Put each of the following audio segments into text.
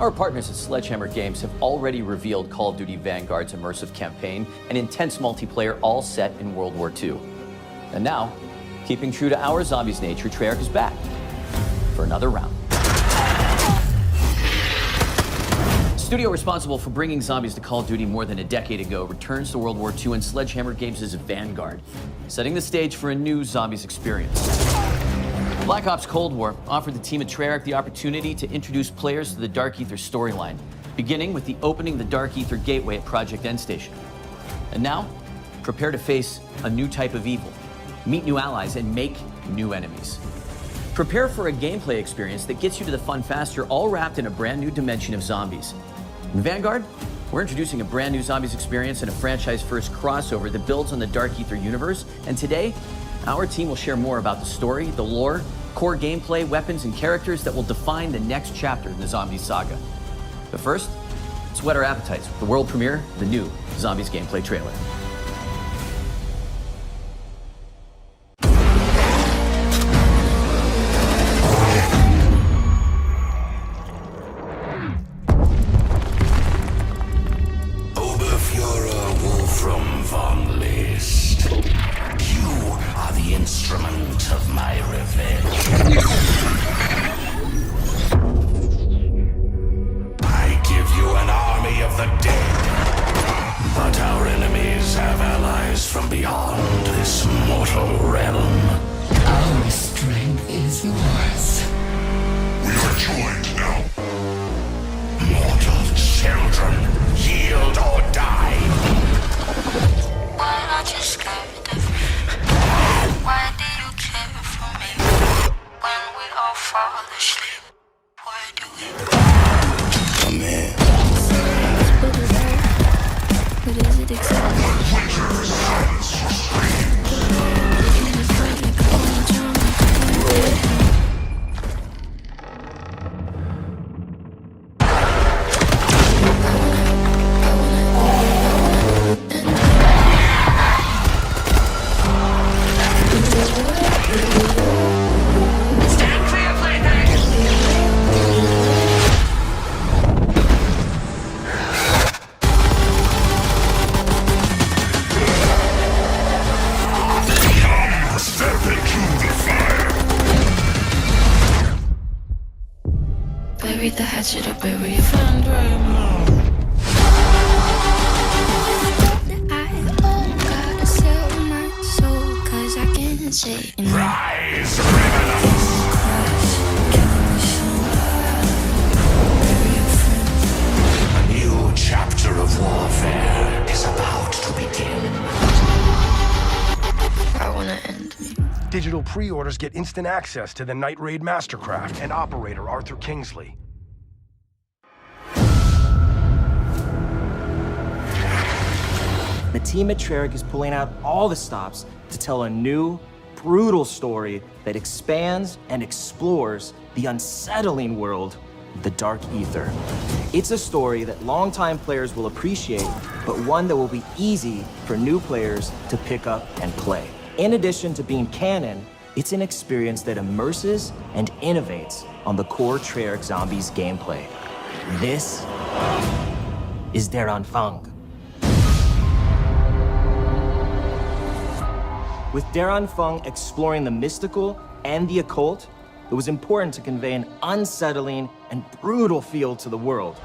Our partners at Sledgehammer Games have already revealed Call of Duty Vanguard's immersive campaign and intense multiplayer, all set in World War II. And now, keeping true to our zombies nature, Treyarch is back for another round. Studio responsible for bringing zombies to Call of Duty more than a decade ago returns to World War II in Sledgehammer Games' Vanguard, setting the stage for a new zombies experience. Black Ops Cold War offered the team at Treyarch the opportunity to introduce players to the Dark Ether storyline, beginning with the opening of the Dark Ether gateway at Project End Station. And now, prepare to face a new type of evil, meet new allies, and make new enemies. Prepare for a gameplay experience that gets you to the fun faster, all wrapped in a brand new dimension of zombies. In Vanguard, we're introducing a brand new zombies experience and a franchise-first crossover that builds on the Dark Ether universe. And today, our team will share more about the story, the lore, core gameplay, weapons, and characters that will define the next chapter in the Zombies saga. But first, let's whet our appetites with the world premiere of the new Zombies gameplay trailer. The hatchet up where we found I gotta sell my soul, 'cause I can't say enough. Rise, criminals! A new chapter of warfare is about to begin. I wanna end me. Digital pre-orders get instant access to the Night Raid Mastercraft and operator Arthur Kingsley. The team at Treyarch is pulling out all the stops to tell a new, brutal story that expands and explores the unsettling world of the Dark Ether. It's a story that longtime players will appreciate, but one that will be easy for new players to pick up and play. In addition to being canon, it's an experience that immerses and innovates on the core Treyarch Zombies gameplay. This is Daron Fung. With Daron Fung exploring the mystical and the occult, it was important to convey an unsettling and brutal feel to the world.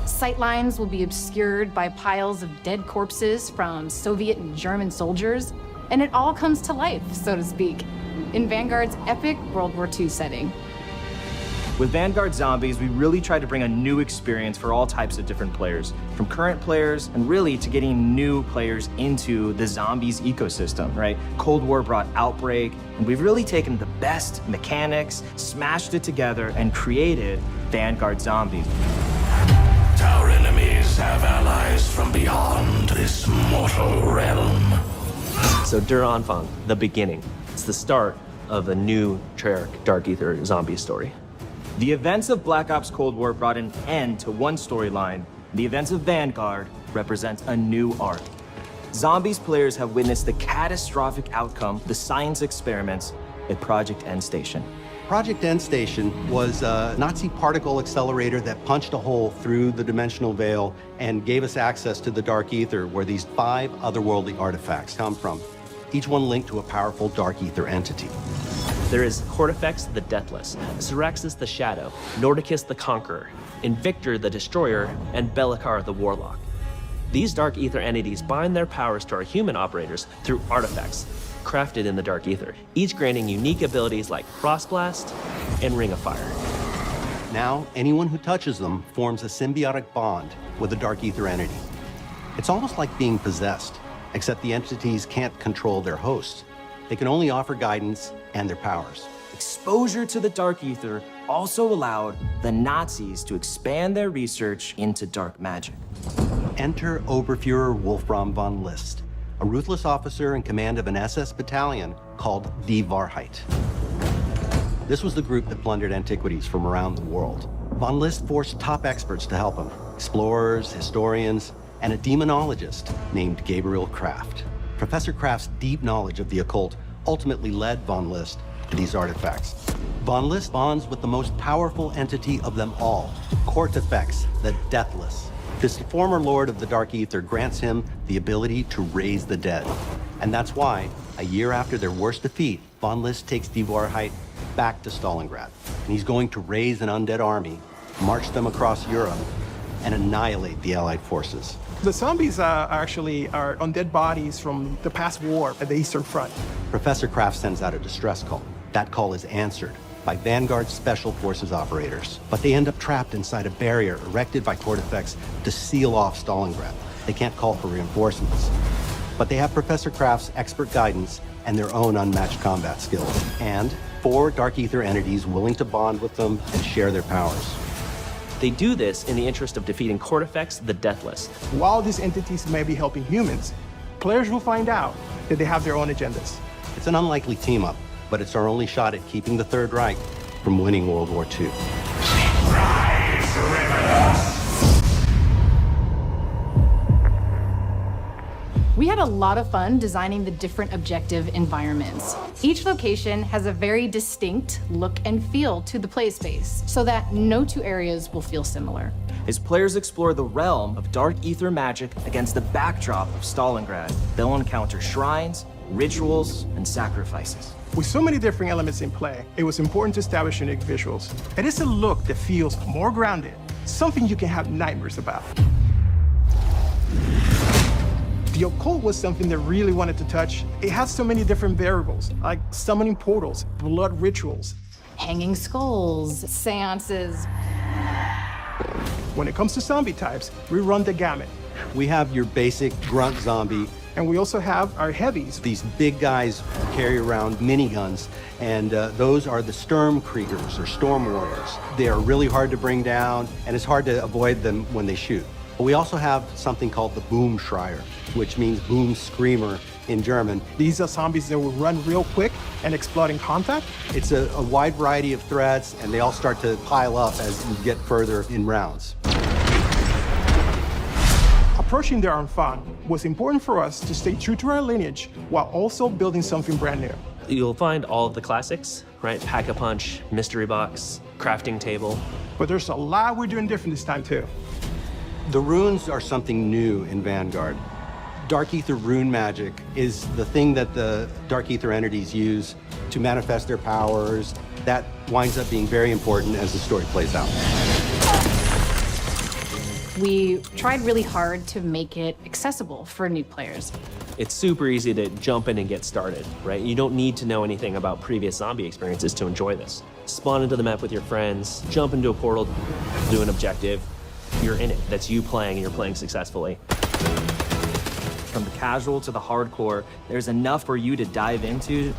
Sightlines will be obscured by piles of dead corpses from Soviet and German soldiers, and it all comes to life, so to speak, in Vanguard's epic World War II setting. With Vanguard Zombies, we really tried to bring a new experience for all types of different players, from current players and really to getting new players into the Zombies ecosystem, right? Cold War brought Outbreak, and we've really taken the best mechanics, smashed it together, and created Vanguard Zombies. Our enemies have allies from beyond this mortal realm. So Daron Fung, the beginning. It's the start of a new Treyarch Dark Ether zombie story. The events of Black Ops Cold War brought an end to one storyline. The events of Vanguard represent a new arc. Zombies players have witnessed the catastrophic outcome of the science experiments at Project End Station. Project Endstation was a Nazi particle accelerator that punched a hole through the dimensional veil and gave us access to the Dark Ether, where these 5 otherworldly artifacts come from, each one linked to a powerful Dark Ether entity. There is Cortifex the Deathless, Syraxis the Shadow, Nordicus the Conqueror, Invictor the Destroyer, and Bellicar the Warlock. These Dark Ether entities bind their powers to our human operators through artifacts crafted in the Dark Ether, each granting unique abilities like Frostblast and Ring of Fire. Now, anyone who touches them forms a symbiotic bond with a Dark Ether entity. It's almost like being possessed, except the entities can't control their hosts. They can only offer guidance and their powers. Exposure to the Dark Ether also allowed the Nazis to expand their research into dark magic. Enter Oberfuhrer Wolfram von List, a ruthless officer in command of an SS battalion called Die Wahrheit. This was the group that plundered antiquities from around the world. Von List forced top experts to help him, explorers, historians, and a demonologist named Gabriel Kraft. Professor Kraft's deep knowledge of the occult ultimately led Von List to these artifacts. Von List bonds with the most powerful entity of them all, Cortifex, the Deathless. This former lord of the Dark Ether grants him the ability to raise the dead. And that's why, a year after their worst defeat, Von List takes Die Wahrheit back to Stalingrad. And he's going to raise an undead army, march them across Europe, and annihilate the Allied forces. The zombies are undead bodies from the past war at the Eastern Front. Professor Kraft sends out a distress call. That call is answered by Vanguard Special Forces operators, but they end up trapped inside a barrier erected by Cortifex to seal off Stalingrad. They can't call for reinforcements, but they have Professor Kraft's expert guidance and their own unmatched combat skills, and 4 Dark Ether entities willing to bond with them and share their powers. They do this in the interest of defeating Cortifex the Deathless. While these entities may be helping humans, players will find out that they have their own agendas. It's an unlikely team-up, but it's our only shot at keeping the Third Reich from winning World War II. Rise, rebels! We had a lot of fun designing the different objective environments. Each location has a very distinct look and feel to the play space, so that no 2 areas will feel similar. As players explore the realm of Dark Ether magic against the backdrop of Stalingrad, they'll encounter shrines, rituals, and sacrifices. With so many different elements in play, it was important to establish unique visuals. It is a look that feels more grounded, something you can have nightmares about. The occult was something that really wanted to touch. It has so many different variables, like summoning portals, blood rituals, Hanging skulls, seances. When it comes to zombie types, we run the gamut. We have your basic grunt zombie. And we also have our heavies. These big guys carry around miniguns, and those are the Sturmkriegers, or Storm Warriors. They are really hard to bring down, and it's hard to avoid them when they shoot. But we also have something called the Boom Schreier, which means boom screamer in German. These are zombies that will run real quick and explode in contact. It's a wide variety of threats, and they all start to pile up as you get further in rounds. Approaching the Armfang was important for us to stay true to our lineage while also building something brand new. You'll find all of the classics, right? Pack-a-punch, mystery box, crafting table. But there's a lot we're doing different this time too. The runes are something new in Vanguard. Dark Ether rune magic is the thing that the Dark Ether entities use to manifest their powers. That winds up being very important as the story plays out. We tried really hard to make it accessible for new players. It's super easy to jump in and get started, right? You don't need to know anything about previous zombie experiences to enjoy this. Spawn into the map with your friends, jump into a portal, do an objective. You're in it. That's you playing, and you're playing successfully. From the casual to the hardcore, there's enough for you to dive into.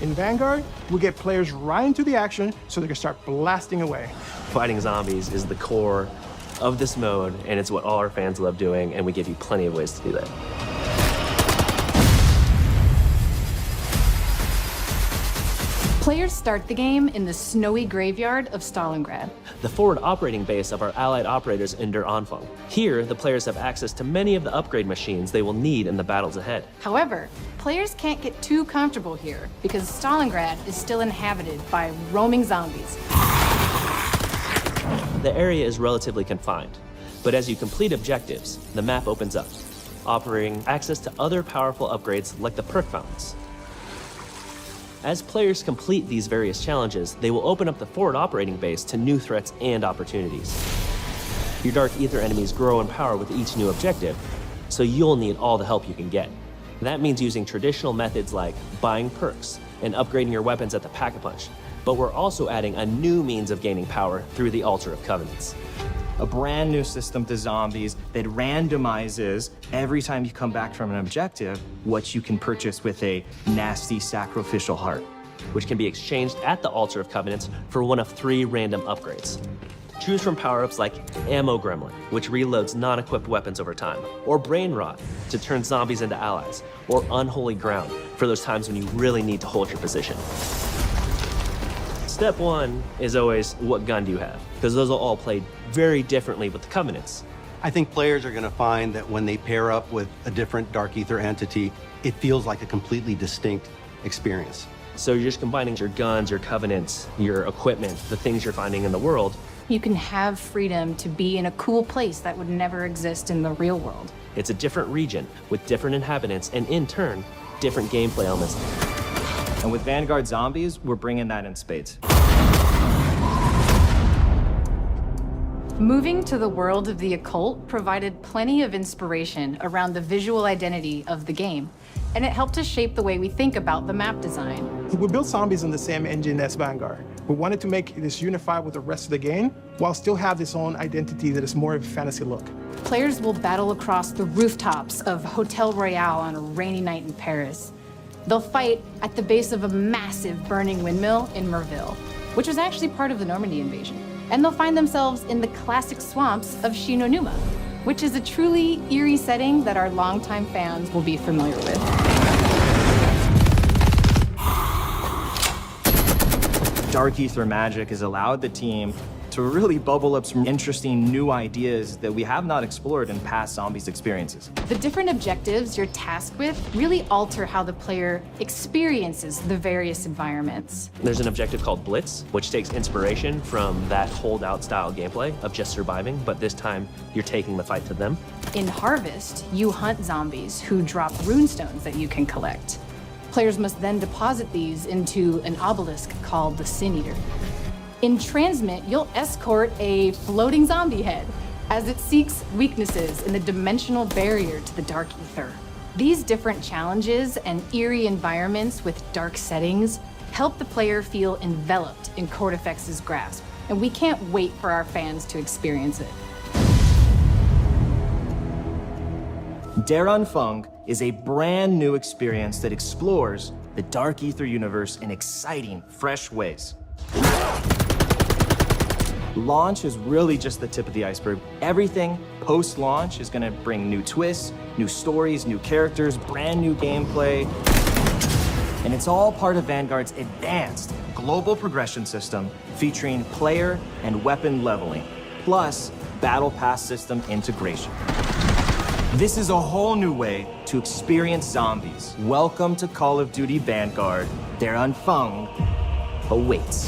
In Vanguard, we get players right into the action so they can start blasting away. Fighting zombies is the core of this mode, and it's what all our fans love doing, and we give you plenty of ways to do that. Players start the game in the snowy graveyard of Stalingrad. The forward operating base of our allied operators in Der Anfang. Here, the players have access to many of the upgrade machines they will need in the battles ahead. However, players can't get too comfortable here because Stalingrad is still inhabited by roaming zombies. The area is relatively confined, but as you complete objectives, the map opens up, offering access to other powerful upgrades like the perk fountains. As players complete these various challenges, they will open up the forward operating base to new threats and opportunities. Your Dark Ether enemies grow in power with each new objective, so you'll need all the help you can get. That means using traditional methods like buying perks and upgrading your weapons at the Pack-a-Punch, but we're also adding a new means of gaining power through the Altar of Covenants. A brand new system to zombies that randomizes every time you come back from an objective what you can purchase with a nasty sacrificial heart. Which can be exchanged at the Altar of Covenants for one of 3 random upgrades. Choose from power-ups like Ammo Gremlin, which reloads non-equipped weapons over time, or Brain Rot to turn zombies into allies, or Unholy Ground for those times when you really need to hold your position. Step 1 is always, what gun do you have? Because those will all play very differently with the Covenants. I think players are going to find that when they pair up with a different Dark Ether entity, it feels like a completely distinct experience. So you're just combining your guns, your Covenants, your equipment, the things you're finding in the world. You can have freedom to be in a cool place that would never exist in the real world. It's a different region with different inhabitants and, in turn, different gameplay elements. And with Vanguard Zombies, we're bringing that in spades. Moving to the world of the occult provided plenty of inspiration around the visual identity of the game, and it helped us shape the way we think about the map design. We built Zombies on the same engine as Vanguard. We wanted to make this unified with the rest of the game, while still have its own identity that is more of a fantasy look. Players will battle across the rooftops of Hotel Royale on a rainy night in Paris. They'll fight at the base of a massive burning windmill in Merville, which was actually part of the Normandy invasion. And they'll find themselves in the classic swamps of Shinonuma, which is a truly eerie setting that our longtime fans will be familiar with. Dark Ether magic has allowed the team to really bubble up some interesting new ideas that we have not explored in past Zombies experiences. The different objectives you're tasked with really alter how the player experiences the various environments. There's an objective called Blitz, which takes inspiration from that holdout style gameplay of just surviving, but this time you're taking the fight to them. In Harvest, you hunt zombies who drop runestones that you can collect. Players must then deposit these into an obelisk called the Sin Eater. In Transmit, you'll escort a floating zombie head as it seeks weaknesses in the dimensional barrier to the Dark Ether. These different challenges and eerie environments with dark settings help the player feel enveloped in Cortifex's grasp, and we can't wait for our fans to experience it. Der Anfang is a brand new experience that explores the Dark Ether universe in exciting, fresh ways. Launch is really just the tip of the iceberg. Everything post-launch is gonna bring new twists, new stories, new characters, brand new gameplay. And it's all part of Vanguard's advanced global progression system featuring player and weapon leveling, plus Battle Pass system integration. This is a whole new way to experience zombies. Welcome to Call of Duty Vanguard. Der Anfang awaits.